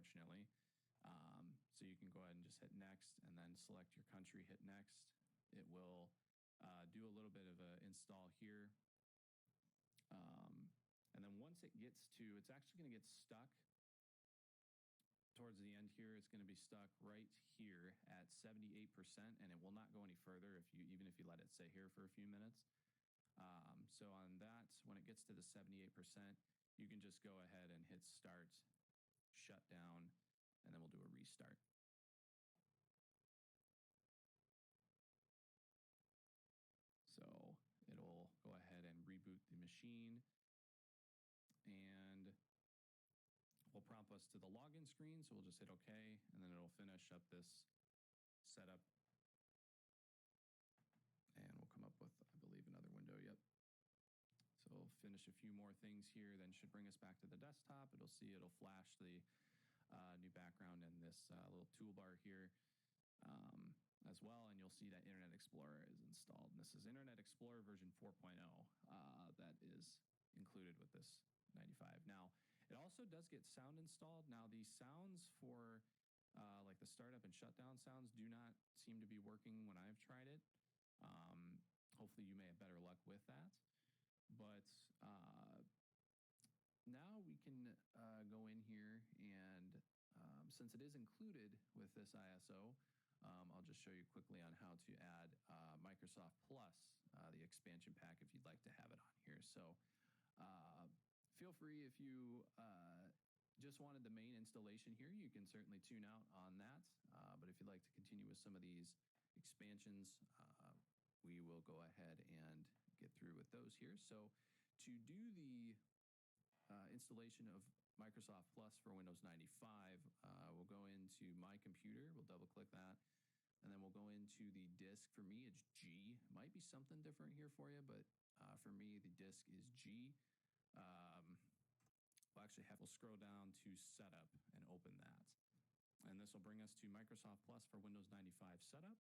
unfortunately. So you can go ahead and just hit next and then select your country, hit next. It will do a little bit of an install here. And then once it gets to, it's actually going to get stuck towards the end here. It's going to be stuck right here at 78%, and it will not go any further even if you let it sit here for a few minutes. So on that, when it gets to the 78%, you can just go ahead and hit start, shut down, and then we'll do a restart. So it'll go ahead and reboot the machine, and will prompt us to the login screen. So we'll just hit OK, and then it'll finish up this setup. And we'll come up with, I believe, another window. Yep. So we'll finish a few more things here, then should bring us back to the desktop. It'll flash the new background and this little toolbar here as well. And you'll see that Internet Explorer is installed. And this is Internet Explorer version 4.0 that is included with this 95. Now, it also does get sound installed. Now, the sounds for like the startup and shutdown sounds do not seem to be working when I've tried it. Hopefully you may have better luck with that. But now we can go in here, and since it is included with this ISO, I'll just show you quickly on how to add Microsoft Plus, the expansion pack, if you'd like to have it on here. So feel free, if you just wanted the main installation here, you can certainly tune out on that. But if you'd like to continue with some of these expansions, we will go ahead and get through with those here. So to do the installation of Microsoft Plus for Windows 95, we'll go into My Computer, we'll double click that, and then we'll go into the disk. For me, it's G. Might be something different here for you, but for me, the disk is G. We'll scroll down to Setup and open that. And this will bring us to Microsoft Plus for Windows 95 Setup.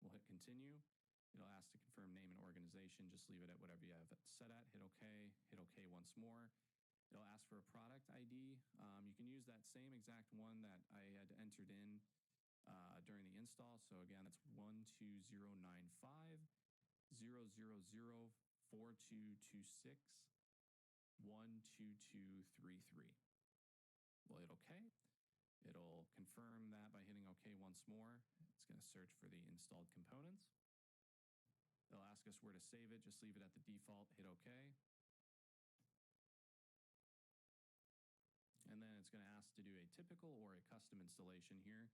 We'll hit Continue. It'll ask to confirm name and organization. Just leave it at whatever you have it set at. Hit OK. Hit OK once more. It'll ask for a product ID. You can use that same exact one that I had entered in during the install. So again, it's 12095 000 4226 12233. We'll hit OK. It'll confirm that by hitting OK once more. It's going to search for the installed components. It'll ask us where to save it. Just leave it at the default. Hit OK. And then it's going to ask to do a typical or a custom installation here.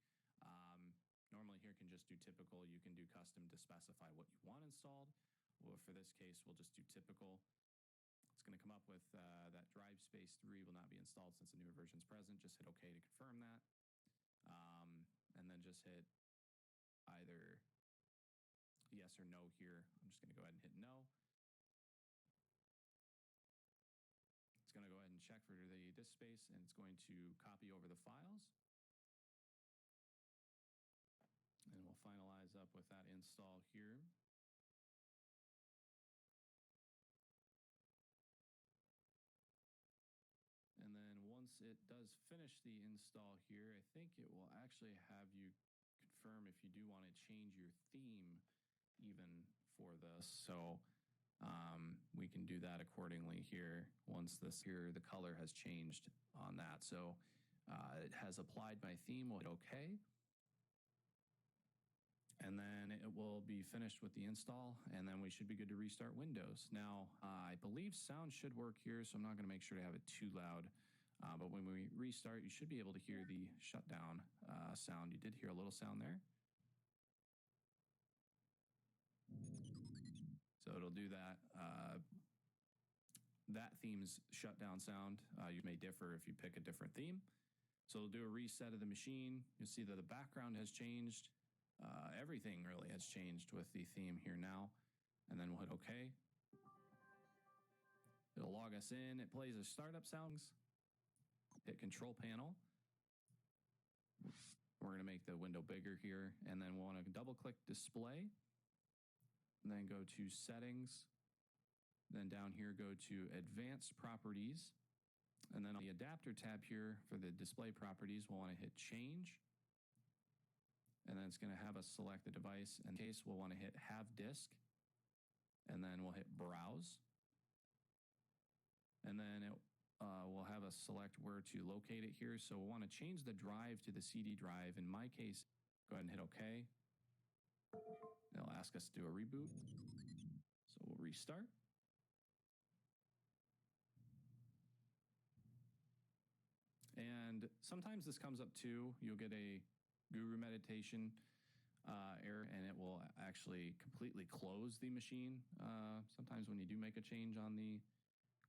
Normally here can just do typical. You can do custom to specify what you want installed. Well, for this case, we'll just do typical. It's going to come up with that drive space 3 will not be installed since the newer version is present. Just hit OK to confirm that. And then just hit either yes or no here. I'm just going to go ahead and hit no. It's going to go ahead and check for the disk space, and it's going to copy over the files. And we'll finalize up with that install here. And then once it does finish the install here, I think it will actually have you confirm if you do want to change your theme even for this. So we can do that accordingly here once the color has changed on that. So it has applied my theme. We'll hit OK. And then it will be finished with the install, and then we should be good to restart Windows. Now, I believe sound should work here, so I'm not going to make sure to have it too loud. But when we restart, you should be able to hear the shutdown sound. You did hear a little sound there. So it'll do that. That theme's shutdown sound. You may differ if you pick a different theme. So it'll do a reset of the machine. You'll see that the background has changed. Everything really has changed with the theme here now. And then we'll hit OK. It'll log us in. It plays a startup sounds. Hit Control Panel. We're going to make the window bigger here. And then we'll want to double click Display. And then go to Settings. Then down here, go to Advanced Properties. And then on the adapter tab here for the display properties, we'll want to hit change. And then it's going to have us select the device. In case, we'll want to hit have disk. And then we'll hit browse. And then it will have us select where to locate it here. So we'll want to change the drive to the CD drive. In my case, go ahead and hit OK. It'll ask us to do a reboot. So we'll restart. And sometimes this comes up too. You'll get a guru meditation error, and it will actually completely close the machine sometimes when you do make a change on the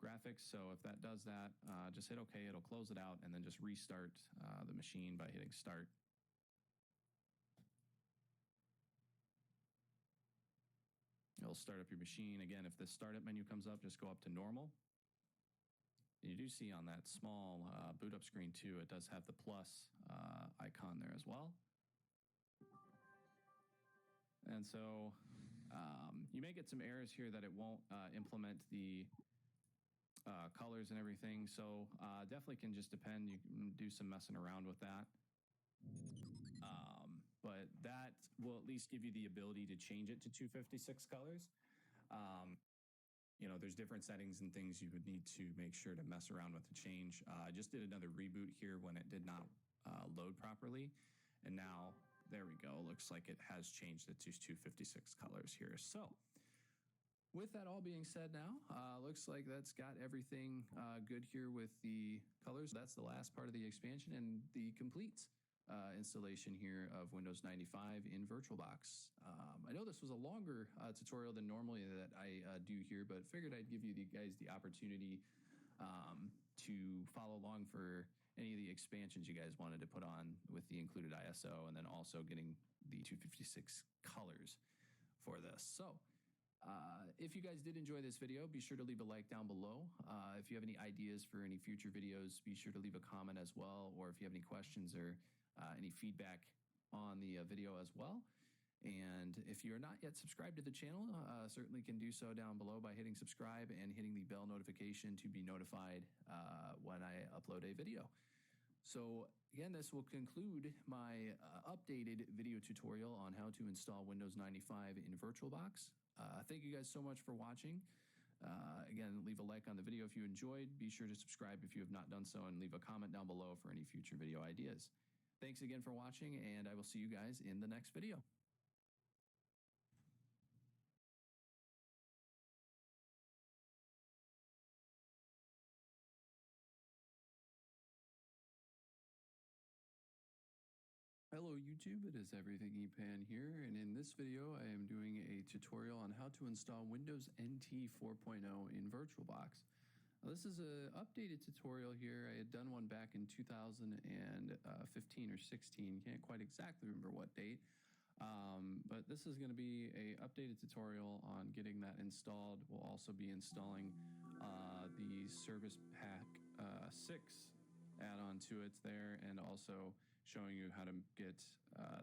graphics. So if that does that, just hit OK. It'll close it out, and then just restart the machine by hitting start. It'll start up your machine. Again, if the startup menu comes up, just go up to normal. You do see on that small boot up screen too, it does have the plus icon there as well. And so you may get some errors here that it won't implement the colors and everything. So definitely can just depend. You can do some messing around with that. But that will at least give you the ability to change it to 256 colors. You know, there's different settings and things you would need to make sure to mess around with the change. I just did another reboot here when it did not load properly. And now, there we go. Looks like it has changed it to 256 colors here. So, with that all being said now, looks like that's got everything good here with the colors. That's the last part of the expansion and the complete installation here of Windows 95 in VirtualBox. I know this was a longer tutorial than normally that I do here, but figured I'd give you guys the opportunity to follow along for any of the expansions you guys wanted to put on with the included ISO, and then also getting the 256 colors for this. So if you guys did enjoy this video, be sure to leave a like down below. If you have any ideas for any future videos, be sure to leave a comment as well, or if you have any questions or any feedback on the video as well. And if you're not yet subscribed to the channel, certainly can do so down below by hitting subscribe and hitting the bell notification to be notified when I upload a video. So again, this will conclude my updated video tutorial on how to install Windows 95 in VirtualBox. Thank you guys so much for watching. Again, leave a like on the video if you enjoyed. Be sure to subscribe if you have not done so, and leave a comment down below for any future video ideas. Thanks again for watching, and I will see you guys in the next video. Hello YouTube, it is Everything EPAN here, and in this video I am doing a tutorial on how to install Windows NT 4.0 in VirtualBox. Now, this is an updated tutorial here. I had done one back in 2015 or 16, can't quite exactly remember what date, but this is going to be a updated tutorial on getting that installed. We'll also be installing the Service Pack 6 add-on to it there, and also showing you how to get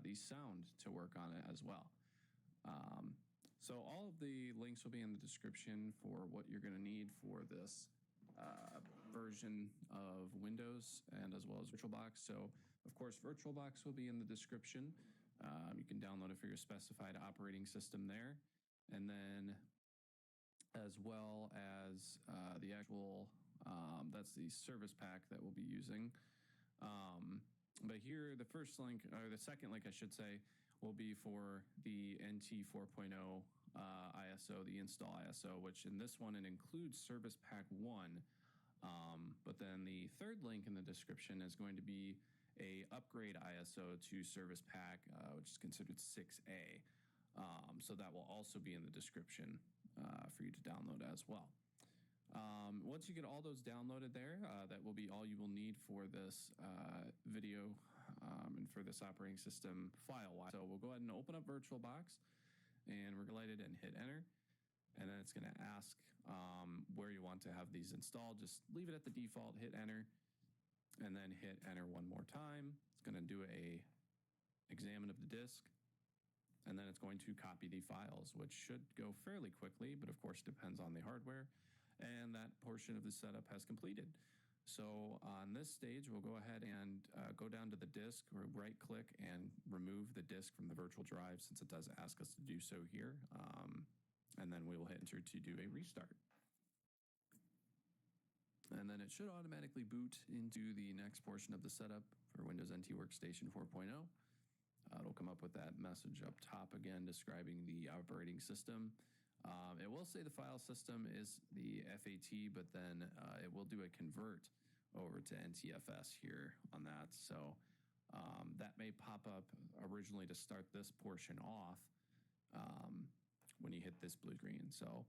the sound to work on it as well. So all of the links will be in the description for what you're going to need for this version of Windows, and as well as VirtualBox. So of course VirtualBox will be in the description. You can download it for your specified operating system there, and then as well as the actual that's the service pack that we'll be using. But here, the first link, or the second link, I should say, will be for the NT 4.0 ISO, the install ISO, which in this one, it includes Service Pack 1. But then the third link in the description is going to be a upgrade ISO to Service Pack, which is considered 6A. So that will also be in the description for you to download as well. Once you get all those downloaded there, that will be all you will need for this video and for this operating system file-wise. So we'll go ahead and open up VirtualBox, and we're delighted and hit enter. And then it's going to ask where you want to have these installed. Just leave it at the default, hit enter, and then hit enter one more time. It's going to do a examine of the disk, and then it's going to copy the files, which should go fairly quickly, but of course depends on the hardware. And that portion of the setup has completed. So on this stage, we'll go ahead and go down to the disk or right click and remove the disk from the virtual drive since it does ask us to do so here. And then we will hit enter to do a restart. And then it should automatically boot into the next portion of the setup for Windows NT Workstation 4.0. It'll come up with that message up top again describing the operating system. It will say the file system is the FAT, but then it will do a convert over to NTFS here on that. So that may pop up originally to start this portion off when you hit this blue green. So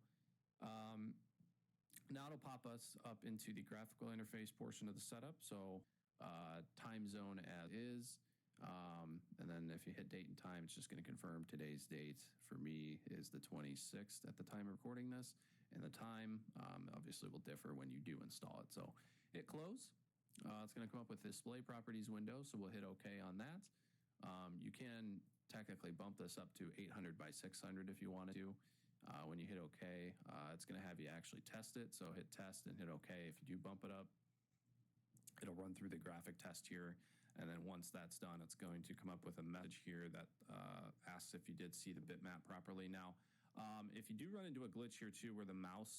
now it'll pop us up into the graphical interface portion of the setup. So time zone as is. And then if you hit date and time, it's just going to confirm today's date. For me is the 26th at the time of recording this. And the time obviously will differ when you do install it. So hit close. It's going to come up with display properties window. So we'll hit OK on that. You can technically bump this up to 800 by 600 if you wanted to. When you hit OK, it's going to have you actually test it. So hit test and hit OK. If you do bump it up, it'll run through the graphic test here. And then once that's done, it's going to come up with a message here that asks if you did see the bitmap properly. Now, if you do run into a glitch here too where the mouse